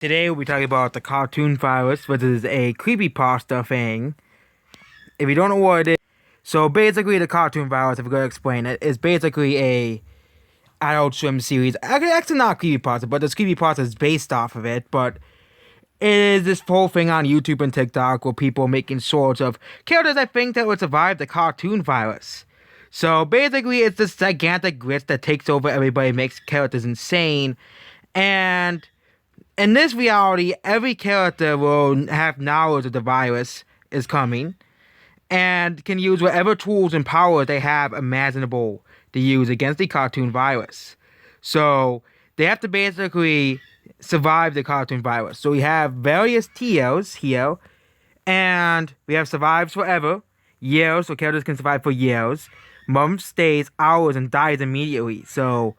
Today we'll be talking about the cartoon virus, which is a creepypasta thing. If you don't know what it is, so basically the cartoon virus, if we're gonna explain it, is basically a Adult Swim series. Actually not creepypasta, but this creepypasta is based off of it. But it is this whole thing on YouTube and TikTok where people are making sorts of characters I think that would survive the cartoon virus. So basically, it's this gigantic glitch that takes over everybody, makes characters insane, and in this reality, every character will have knowledge of the virus is coming and can use whatever tools and powers they have imaginable to use against the cartoon virus. So they have to basically survive the cartoon virus. So we have various tiers here, and we have survives forever, years, so characters can survive for years, months, days, hours, and dies immediately. So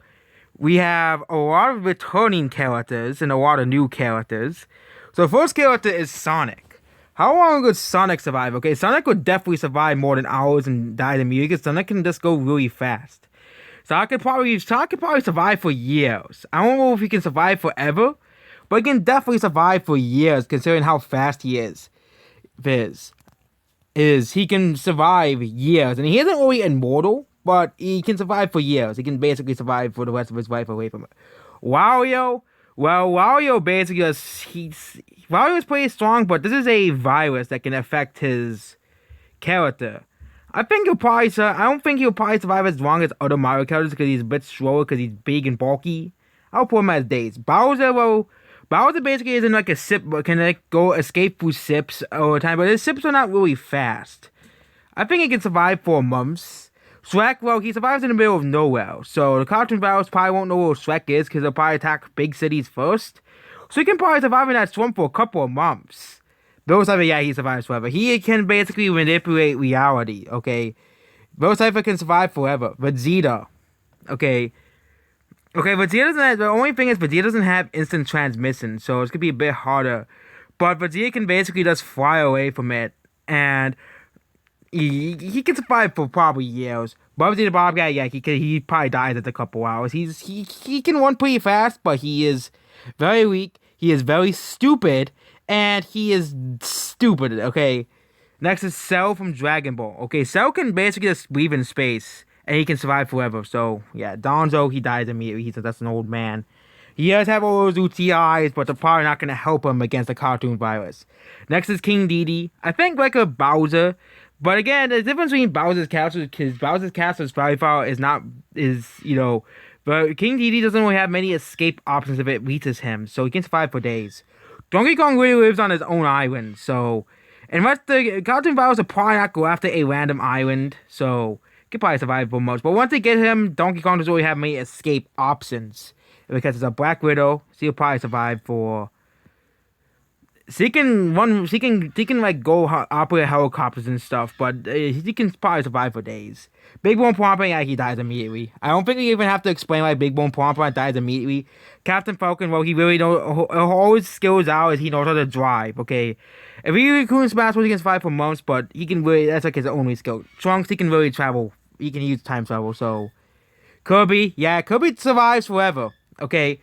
we have a lot of returning characters and a lot of new characters. So the first character is Sonic. How long would Sonic survive? Okay, Sonic would definitely survive more than hours and die immediately because Sonic can just go really fast. Sonic could probably survive for years. I don't know if he can survive forever, but he can definitely survive for years considering how fast he is. He can survive years, and he isn't really immortal, but he can survive for years. He can basically survive for the rest of his life away from it. Wario, well, Wario basically Wario is pretty strong, but this is a virus that can affect his character. I don't think he'll probably survive as long as other Mario characters because he's a bit slower because he's big and bulky. I'll put him as days. Bowser basically isn't like a sip, but can go escape through sips all the time, but his sips are not really fast. I think he can survive for months. Shrek, well, he survives in the middle of nowhere, so the cartoon virus probably won't know where Shrek is because he'll probably attack big cities first. So he can probably survive in that swamp for a couple of months. He survives forever. He can basically manipulate reality, okay? Velocipher can survive forever. Vegeta, okay? The only thing is Vegeta doesn't have instant transmission, so it's gonna be a bit harder. But Vegeta can basically just fly away from it, and he can survive for probably years. Bubsy the Bob Guy, yeah, he probably dies after a couple hours. He can run pretty fast, but he is very weak. He is very stupid, and he is stupid. Okay. Next is Cell from Dragon Ball. Okay, Cell can basically just breathe in space, and he can survive forever. So yeah, Donzo, he dies immediately. That's an old man. He does have all those UTIs, but they're probably not going to help him against the cartoon virus. Next is King Dedede. I think like a Bowser. But again, the difference between Bowser's Castle is Bowser's Castle's firepower but King Dedede doesn't really have many escape options if it reaches him, so he can survive for days. Donkey Kong really lives on his own island, so unless the cartoon virus will probably not go after a random island, so he can probably survive for most. But once they get him, Donkey Kong doesn't really have many escape options because it's a Black Widow, so he'll probably survive for. He can like go operate helicopters and stuff, but he can probably survive for days. Big Bone Pompa, yeah, he dies immediately. I don't think we even have to explain why Big Bone Pompa dies immediately. Captain Falcon, well, he really all his skills out is he knows how to drive. Okay, if he can Smash Bros, he can survive for months, but that's like his only skill. Trunks, he can really travel. He can use time travel. So Kirby, yeah, Kirby survives forever. Okay.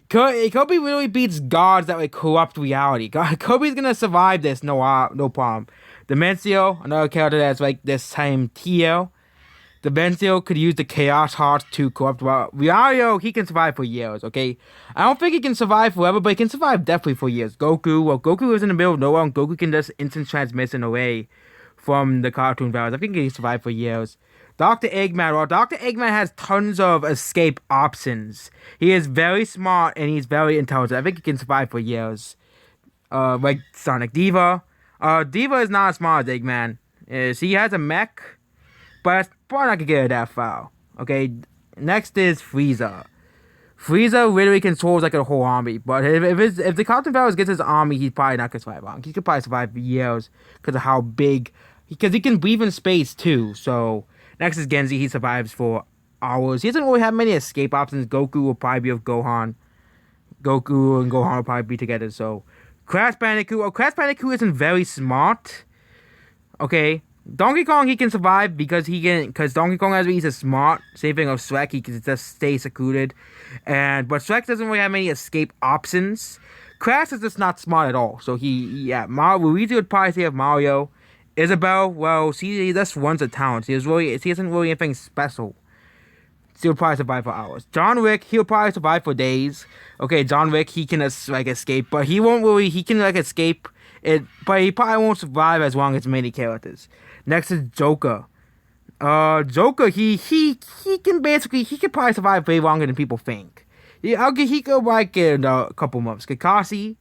Kirby really beats gods that would corrupt reality. Kirby's gonna survive this, no problem. Dimencio, another character that's like this time tier. Dimencio could use the Chaos Heart to corrupt Wario. He can survive for years, okay? I don't think he can survive forever, but he can survive definitely for years. Goku is in the middle of nowhere, and Goku can just instant transmission away from the cartoon virus. I think he can survive for years. Dr. Eggman, well, Dr. Eggman has tons of escape options. He is very smart and he's very intelligent. I think he can survive for years. Like Sonic Diva. Diva is not as smart as Eggman. He has a mech, but it's probably not gonna get it that far. Okay, next is Frieza. Frieza literally controls like a whole army, but if the cartoon virus gets his army, he's probably not gonna survive long. He could probably survive for years because of how big. Because he can breathe in space too, so. Next is Genji. He survives for hours. He doesn't really have many escape options. Goku will probably be with Gohan. Goku and Gohan will probably be together. So, Crash Bandicoot. Well, Crash Bandicoot isn't very smart. Okay. Donkey Kong, he can survive because Donkey Kong he's a smart. Same thing with Shrek. He can just stay secluded. But Shrek doesn't really have many escape options. Crash is just not smart at all. So Luigi would probably save Mario. Isabelle, well, he just runs a town. He isn't really anything special. He'll probably survive for hours. John Wick, he'll probably survive for days. Okay, John Wick, he can escape, but he won't really. He can escape it, but he probably won't survive as long as many characters. Next is Joker. Joker, he can probably survive way longer than people think. He could like in a couple months. Kakashi,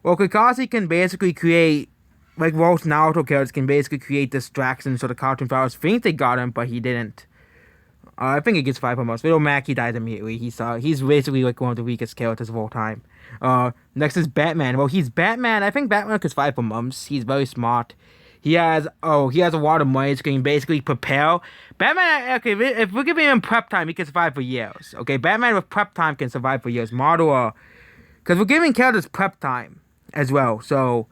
well, Kakashi can basically create, like most Naruto characters can basically create distractions so the cartoon powers think they got him, but he didn't. I think he gets 5 months. Little Mac, he dies immediately. He's basically like one of the weakest characters of all time. Next is Batman. Well, he's Batman. I think Batman gets 5 months. He's very smart. He has a lot of money, so he can basically prepare. Batman, okay, if we're giving him prep time, he can survive for years. Okay, Batman with prep time can survive for years. Marvel, because we're giving characters prep time as well. So,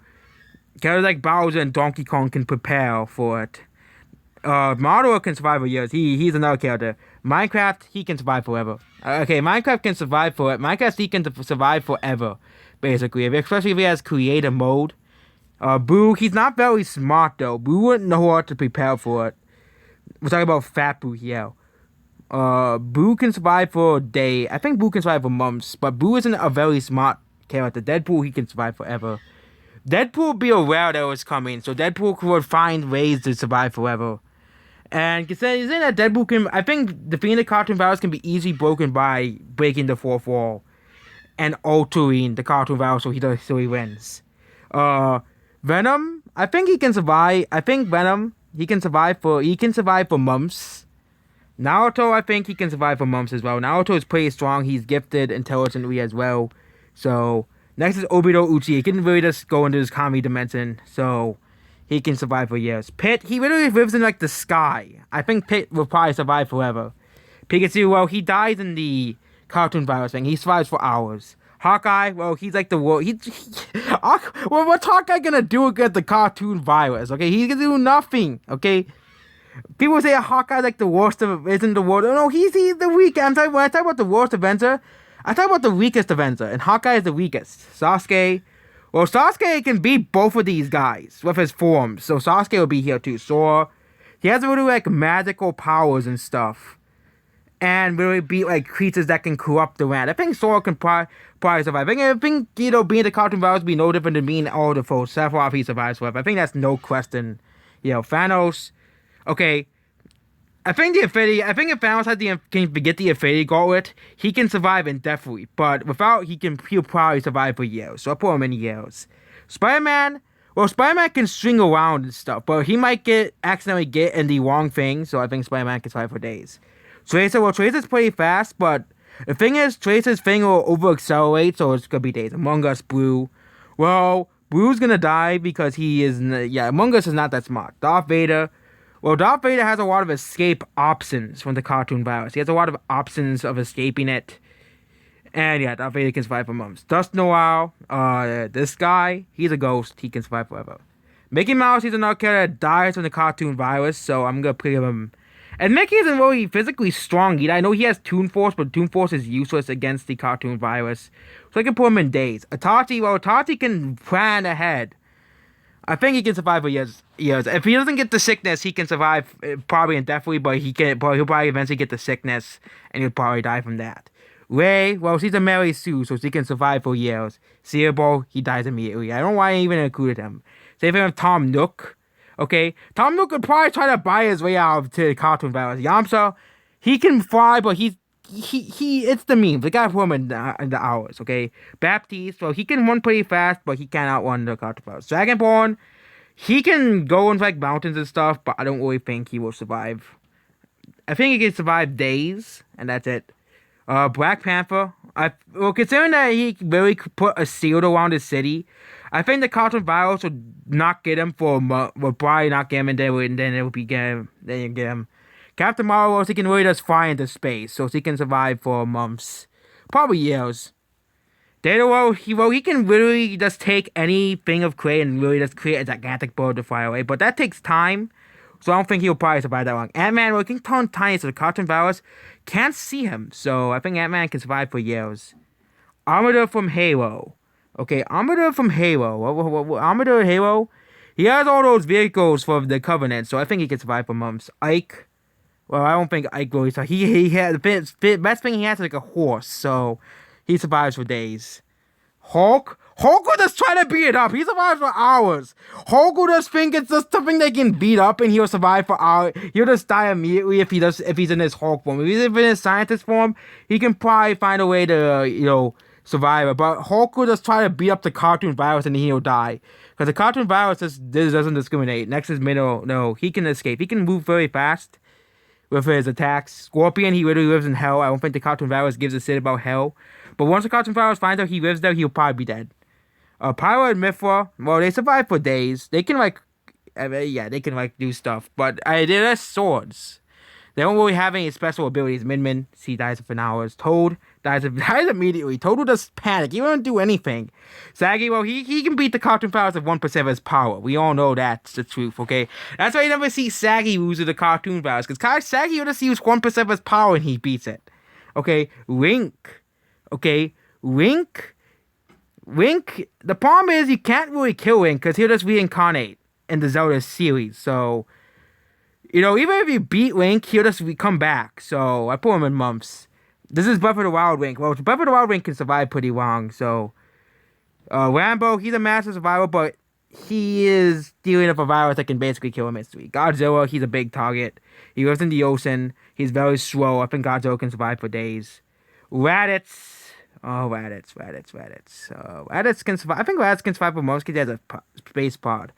characters like Bowser and Donkey Kong can prepare for it. Mario can survive for years. He's another character. Minecraft, he can survive forever. Okay, Minecraft can survive for it. Minecraft, he can survive forever, basically. Especially if he has creative mode. Boo, he's not very smart though. Boo wouldn't know how to prepare for it. We're talking about Fat Boo here. Boo can survive for a day. I think Boo can survive for months, but Boo isn't a very smart character. Deadpool, he can survive forever. Deadpool would be aware that it was coming, so Deadpool would find ways to survive forever. And considering that Deadpool can, I think defeating the cartoon virus can be easily broken by breaking the fourth wall and altering the cartoon virus so he wins. Venom, I think he can survive. I think Venom, he can survive for months. Naruto, I think he can survive for months as well. Naruto is pretty strong. He's gifted intelligently as well. So next is Obito Uchi. He can really just go into his Kami dimension. So he can survive for years. Pit, he literally lives in like the sky. I think Pit will probably survive forever. Pikachu, well, he dies in the cartoon virus thing. He survives for hours. Hawkeye, well, he's like the world. Well, what's Hawkeye gonna do against the cartoon virus? Okay, he's gonna do nothing. Okay, people say Hawkeye's like the worst isn't the worst. No, he's the weakest. When I talk about the worst Avenger, I talk about the weakest Avenger, and Hawkeye is the weakest. Sasuke. Well, Sasuke can beat both of these guys with his forms, so Sasuke will be here too. Sora, he has really like magical powers and stuff, and really beat like creatures that can corrupt the land. I think Sora can probably survive. I think being the cartoon virus would be no different than being all the foes. Sephiroth, he survives forever. I think that's no question. Thanos. Okay, I think if Thanos can get the Infinity Gauntlet, he can survive indefinitely. But he'll probably survive for years. So I put him in years. Spider-Man, well, Spider-Man can string around and stuff, but he might accidentally get in the wrong thing. So I think Spider-Man can survive for days. Tracer's pretty fast, but the thing is, Tracer's thing will over-accelerate, so it's gonna be days. Among Us, Blue. Well, Blue's gonna die because Among Us is not that smart. Darth Vader. Well, Darth Vader has a lot of escape options from the cartoon virus. He has a lot of options of escaping it. And Darth Vader can survive for months. Dust Noir, this guy, he's a ghost. He can survive forever. Mickey Mouse, he's another character that dies from the cartoon virus, so I'm gonna put him. And Mickey isn't really physically strong either. I know he has Toon Force, but Toon Force is useless against the cartoon virus. So I can put him in days. Itachi can plan ahead. I think he can survive for years. If he doesn't get the sickness, he can survive probably indefinitely, but he'll probably eventually get the sickness, and he'll probably die from that. Ray, well, she's a Mary Sue, so she can survive for years. Cerebro, he dies immediately. I don't know why I even included him. Same thing with Tom Nook. Okay, Tom Nook could probably try to buy his way out to the cartoon virus. Yamcha, he can fly, but it's the meme. The guy put him in the hours, okay? Baptiste, well, he can run pretty fast, but he can't outrun the cartoon virus. Dragonborn, he can go into like mountains and stuff, but I don't really think he will survive. I think he can survive days, and that's it. Black Panther, considering that he really put a shield around his city, I think the cartoon virus would not get him for a month, would probably not get him, and then it would be get him. Then you get him. Captain Marvel, he can really just fly into space, so he can survive for months, probably years. Data, he can literally just take anything of clay and really just create a gigantic bird to fly away, but that takes time, so I don't think he'll probably survive that long. Ant-Man, he can turn tiny, so the cartoon virus can't see him, so I think Ant-Man can survive for years. Armada from Halo. Okay, Armature from Halo. Armature Halo. He has all those vehicles for the Covenant, so I think he can survive for months. Ike. Well, I don't think Ike will. So he had the best thing he has is like a horse, so he survives for days. Hulk. Hulk will just try to beat it up. He survives for hours. Hulk will just think it's just something they can beat up, and he'll survive for hours. He'll just die immediately if he's in his Hulk form. If he's in his scientist form, he can probably find a way to survive. But Hulk will just try to beat up the cartoon virus, and he'll die because the cartoon virus doesn't discriminate. Next is Minnow. No, he can escape. He can move very fast with his attacks. Scorpion, he literally lives in hell. I don't think the cartoon virus gives a shit about hell. But once the cartoon virus finds out he lives there, he'll probably be dead. Pyro and Mithra, well, they survive for days. They can they can do stuff, but they're swords. They don't really have any special abilities. Min, he dies for hours. Toad dies immediately. Toad will just panic. He won't do anything. Saggy, well, he can beat the cartoon virus with 1% of his power. We all know that's the truth, okay? That's why you never see Saggy lose to the cartoon virus, because Saggy will just use 1% of his power and he beats it. Okay, Link. Okay, Link, the problem is you can't really kill Link because he'll just reincarnate in the Zelda series. So, even if you beat Link, he'll just come back. So, I put him in months. This is Breath of the Wild Link. Well, Breath of the Wild Link can survive pretty long. So, Rambo, he's a master survivor, but he is dealing with a virus that can basically kill him instantly. Godzilla, he's a big target. He lives in the ocean. He's very slow. I think Godzilla can survive for days. Raditz. Oh, Raditz. Raditz can survive. I think Raditz can survive for months because he has a space pod.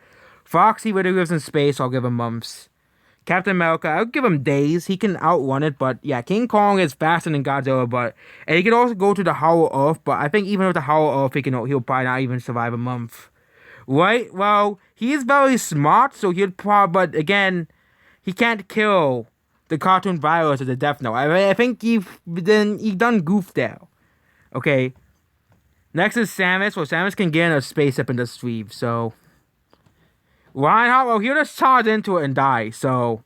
Foxy really lives in space, so I'll give him months. Captain America, I'll give him days. He can outrun it, but yeah, King Kong is faster than Godzilla, and he can also go to the Hollow Earth, but I think even with the Hollow Earth, he'll probably not even survive a month. Right? Well, he is very smart, so but again, he can't kill the cartoon virus with a Death Note. I think he done goofed there. Okay. Next is Samus. Well, Samus can get in a spaceship and just leave, so. Reinhardt, well, he'll just charge into it and die, so.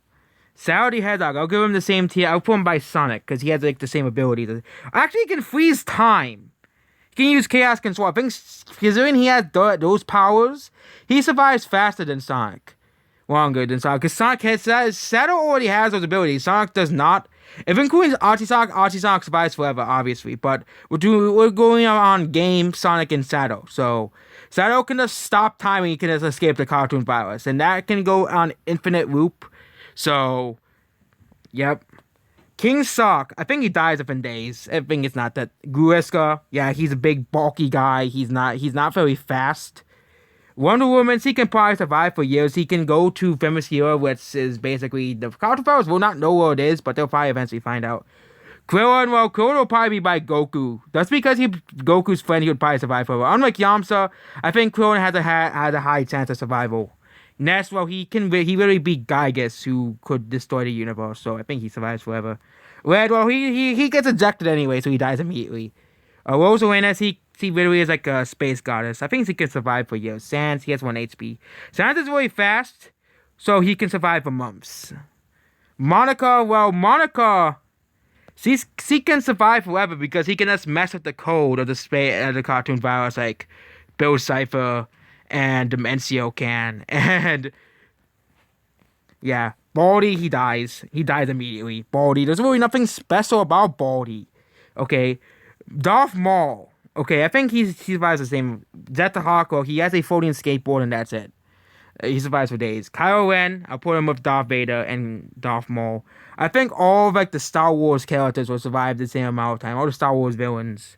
Saturday Hedgehog, I'll give him the same tier. I'll put him by Sonic, because he has, the same ability. Actually, he can freeze time. He can use Chaos Control. I think, considering he has those powers, he survives faster than Sonic. Longer than Sonic, because Shadow already has those abilities. Sonic does not. If including Archie Sonic survives forever, obviously. But we're going on game Sonic and Shadow. So Shadow can just stop time and he can just escape the cartoon virus. And that can go on infinite loop. So, yep. King Sock, I think he dies within days. I think it's not that. Guiska, yeah, he's a big bulky guy. He's not very fast. Wonder Woman, he can probably survive for years. He can go to Themyscira, which is basically, the cartoon virus will not know where it is, but they'll probably eventually find out. Krillin, well, Krillin will probably be by Goku. That's because he's Goku's friend, he would probably survive forever. Unlike Yamcha, I think Krillin has a high chance of survival. Ness, well, he really beat Gygus, who could destroy the universe, so I think he survives forever. Red, well, he gets ejected anyway, so he dies immediately. Rosalina, he literally is like a space goddess. I think he can survive for years. Sans, he has 1 HP. Sans is really fast, so he can survive for months. Monica, well, she can survive forever because he can just mess with the code of the cartoon virus, like Bill Cipher and Dimencio can. And yeah, Baldy, he dies. He dies immediately. Baldy, there's really nothing special about Baldy. Okay, Darth Maul. Okay, I think he survives the same. Zeta Hawk, well, he has a floating skateboard and that's it. He survives for days. Kylo Ren, I'll put him with Darth Vader and Darth Maul. I think all of the Star Wars characters will survive the same amount of time. All the Star Wars villains.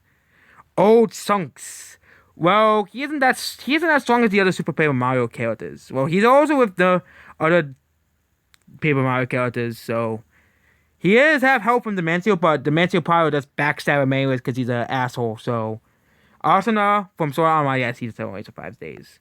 Old Chunks. Well, he isn't that strong as the other Super Paper Mario characters. Well, he's also with the other Paper Mario characters, so he is have help from Dimencio, but Dimencio probably just backstab him anyways because he's an asshole. So Arsena from Sword Art Online, yes, he's only survives days.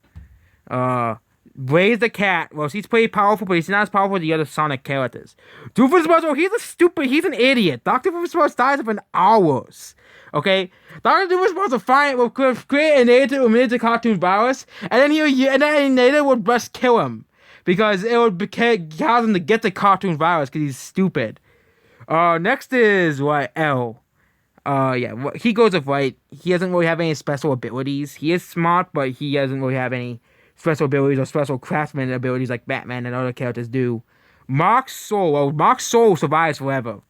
Blaze the Cat. Well, she's pretty powerful, but he's not as powerful as the other Sonic characters. Doofenshmirtz, well, he's an idiot. Dr. Doofenshmirtz dies within hours. Okay? Dr. Doofenshmirtz will create a native cartoon virus, and then native would just kill him. Because it would cause him to get the cartoon virus because he's stupid. Next is, L. Yeah, he goes with white. He doesn't really have any special abilities. He is smart, but he doesn't really have any special abilities or special craftsman abilities like Batman and other characters do. Mark Soul survives forever.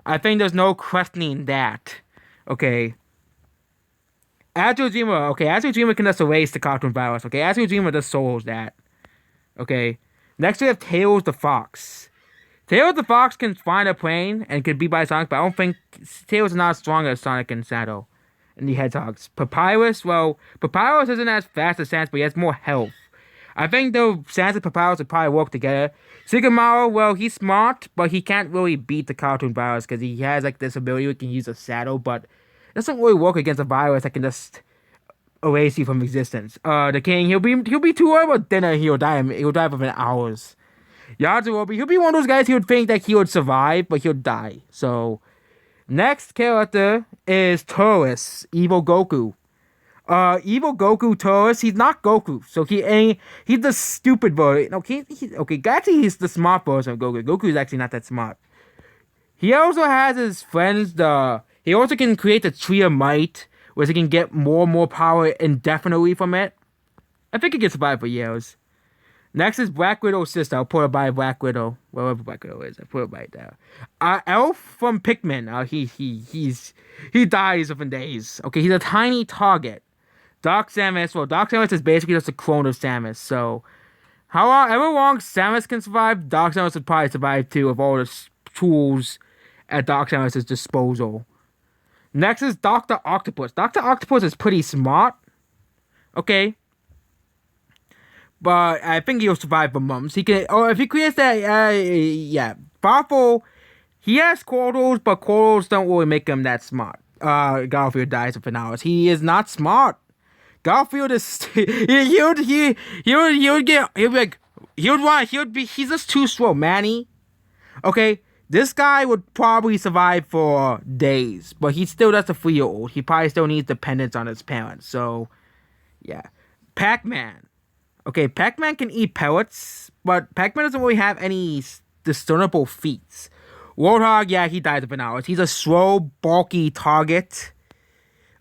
I think there's no questioning that. Okay. Astro Dreamer, okay, Astro Dreamer can just erase the cartoon virus, okay? Astro Dreamer just solos that. Okay. Next we have Tails the Fox. Tails the Fox can find a plane and can be by Sonic, but I don't think Tails is not as strong as Sonic and Shadow and the Hedgehogs. Papyrus, well, Papyrus isn't as fast as Sans, but he has more health. I think though Sans and Papyrus would probably work together. Sigamaru, well, he's smart, but he can't really beat the cartoon virus because he has like this ability he can use a shadow, but it doesn't really work against a virus that can just erase you from existence. The king, he'll be too early, but then he'll die. He'll die within hours. Yajirobe, he'll be one of those guys who would think that he would survive, but he'll die. So, next character is Taurus, Evil Goku. Evil Goku Taurus, he's not Goku, so he's the stupid version. Okay, actually he's the smart version of Goku. Goku is actually not that smart. He also has his friends. He also can create the Tree of Might, where he can get more and more power indefinitely from it. I think he can survive for years. Next is Black Widow's sister. I'll put her by Black Widow. Wherever Black Widow is, I put her right there. Elf from Pikmin. He dies within days. Okay, he's a tiny target. Dark Samus. Well, Dark Samus is basically just a clone of Samus. So, however long Samus can survive, Dark Samus would probably survive too with all the tools at Dark Samus' disposal. Next is Dr. Octopus. Dr. Octopus is pretty smart. Okay. But I think he'll survive for months. He can, or if he creates that, yeah. Powerful. He has Quartles, but Quartles don't really make him that smart. Garfield dies within hours. He is not smart. Garfield is, he would be, he's just too slow. Manny. Okay. This guy would probably survive for days, but he's still just a 3-year-old. He probably still needs dependence on his parents. So, yeah. Pac-Man. Okay, Pac-Man can eat pellets, but Pac-Man doesn't really have any discernible feats. Warthog, yeah, he dies within hours. He's a slow, bulky target.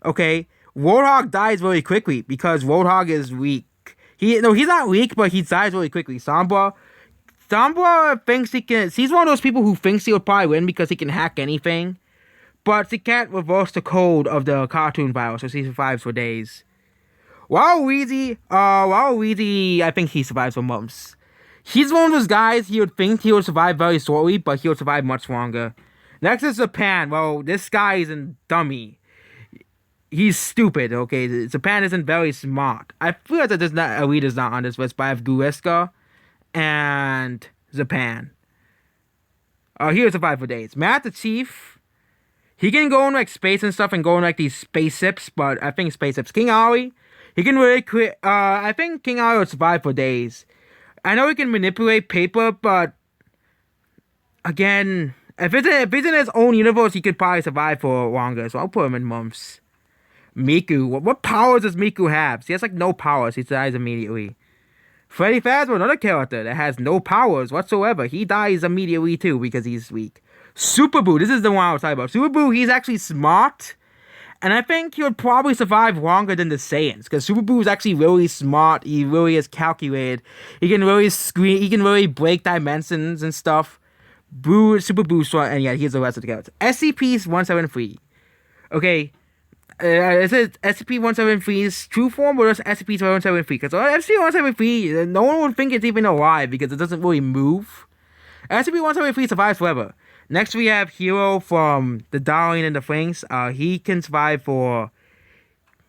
Okay, Warthog dies really quickly because Warthog is weak. He's not weak, but he dies really quickly. Sombra thinks he can. He's one of those people who thinks he'll probably win because he can hack anything, but he can't reverse the code of the cartoon virus, so he survives for days. Waluigi, I think he survives for months. He's one of those guys he would think he would survive very slowly, but he would survive much longer. Next is Japan. Well, this guy is a dummy. He's stupid, okay? Japan isn't very smart. I feel that Elita's not on this list, but I have Guesca and Japan. He would survive for days. Master Chief, he can go in like space and stuff and go in like these spaceships, but I think spaceships. King Ari, he can really create. I think King Ari would survive for days. I know he can manipulate paper, but again, if it's in his own universe, he could probably survive for longer. So I'll put him in months. Miku, what powers does Miku have? He has like no powers. He dies immediately. Freddy Fazbear, another character that has no powers whatsoever. He dies immediately too because he's weak. Super Boo, this is the one I was talking about. Super Boo, he's actually smart. And I think he would probably survive longer than the Saiyans. Because Super Boo is actually really smart. He really is calculated. He can really screen. He can really break dimensions and stuff. Super Boo, and yeah, he's the rest of the characters. SCP-173. Okay. It says SCP-173's true form or just SCP-173? Because SCP-173, no one would think it's even alive because it doesn't really move. SCP-173 survives forever. Next, we have Hero from The Darling and the Franxx. He can survive for.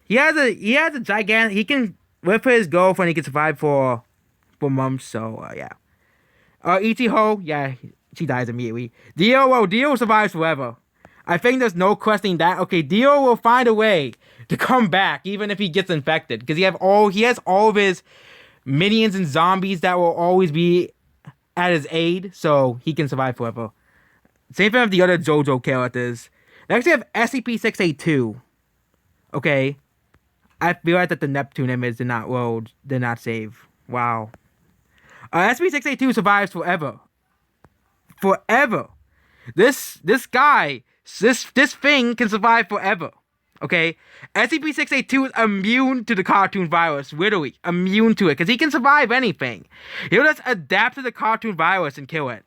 He has a gigantic. He can with his girlfriend. He can survive for months. So yeah. Ichigo, yeah, she dies immediately. Dio survives forever. I think there's no questioning that. Okay, Dio will find a way to come back even if he gets infected because he has all of his minions and zombies that will always be at his aid, so he can survive forever. Same thing with the other JoJo characters. Next, we have SCP-682. Okay. I feel like that the Neptune image did not save. Wow. SCP-682 survives forever. Forever. This guy This thing can survive forever. Okay, SCP-682 is immune to the cartoon virus, literally immune to it, because he can survive anything. He'll just adapt to the cartoon virus and kill it.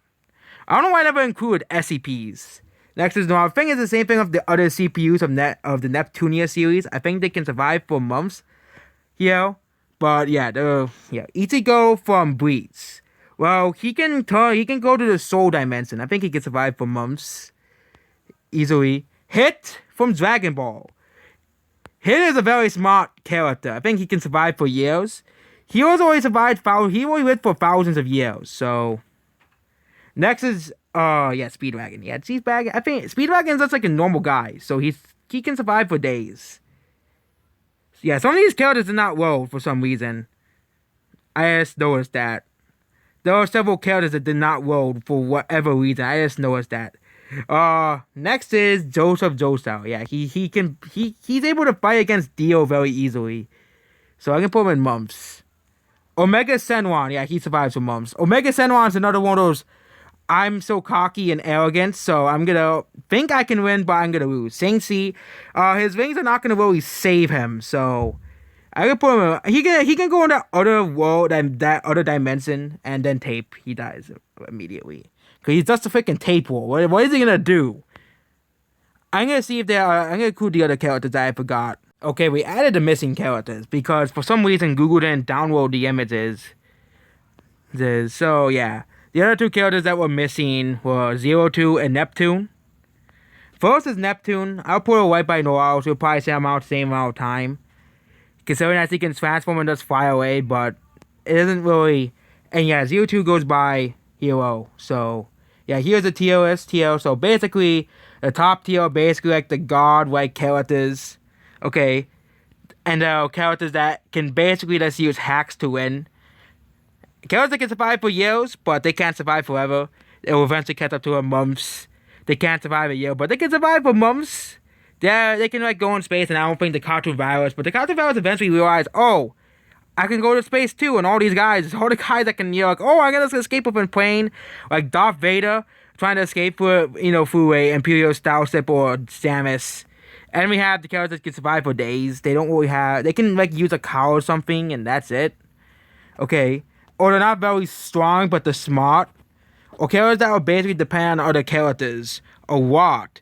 I don't know why I never included SCPs. Next is I think it's the same thing of the other CPUs of the Neptunia series. I think they can survive for months. But yeah, Ichigo from Bleach. Well, he can go to the Soul Dimension. I think he can survive for months easily. Hit from Dragon Ball. Hit is a very smart character. I think he can survive for years. He always survived. He only lived for thousands of years. So next is Speedwagon. Yeah, Speedwagon. I think Speedwagon is just like a normal guy, so he can survive for days. Yeah, some of these characters are not load for some reason. I just noticed that. There are several characters that did not load for whatever reason. I just noticed that. Next is Joseph Joestar. Yeah, he's able to fight against Dio very easily. So I can put him in months. Omega Senwan. Yeah, he survives for months. Omega Senwan is another one of those I'm so cocky and arrogant, so I'm gonna think I can win, but I'm gonna lose. Sing-Si, his wings are not gonna really save him, so I can put him. He can go in that other world and that other dimension, and then tape. He dies immediately because he's just a freaking tape wall. What is he gonna do? I'm gonna see if I'm gonna include the other characters that I forgot. Okay, we added the missing characters because for some reason Google didn't download the images. So yeah. The other two characters that were missing were Zero Two and Neptune. First is Neptune. I'll put it right by Noir, so you'll probably see him out the same amount of time. Considering that he can transform and just fly away, but it isn't really. And yeah, Zero Two goes by Hero. So yeah, here's the tier list here. So basically, the top tier are basically like the god-like characters. Okay. And there are characters that can basically just use hacks to win. Characters that can survive for years, but they can't survive forever. They will eventually catch up to them months. They can't survive a year, but they can survive for months. They can like go in space, and I don't think the cartoon virus, but the cartoon virus eventually realized, oh, I can go to space too, and all the guys that can, like, oh, I gotta escape up in a plane, like Darth Vader trying to escape through a Imperial Starship or Samus. And we have the characters that can survive for days. They don't really have, they can like use a car or something, and that's it. Okay. Or they're not very strong, but they're smart. Or characters that will basically depend on other characters. Or what?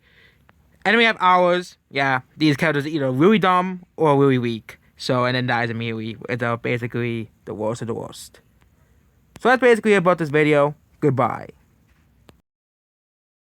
And then we have ours. Yeah, these characters are either really dumb or really weak. So, and then dies immediately. It's basically the worst of the worst. So that's basically about this video. Goodbye.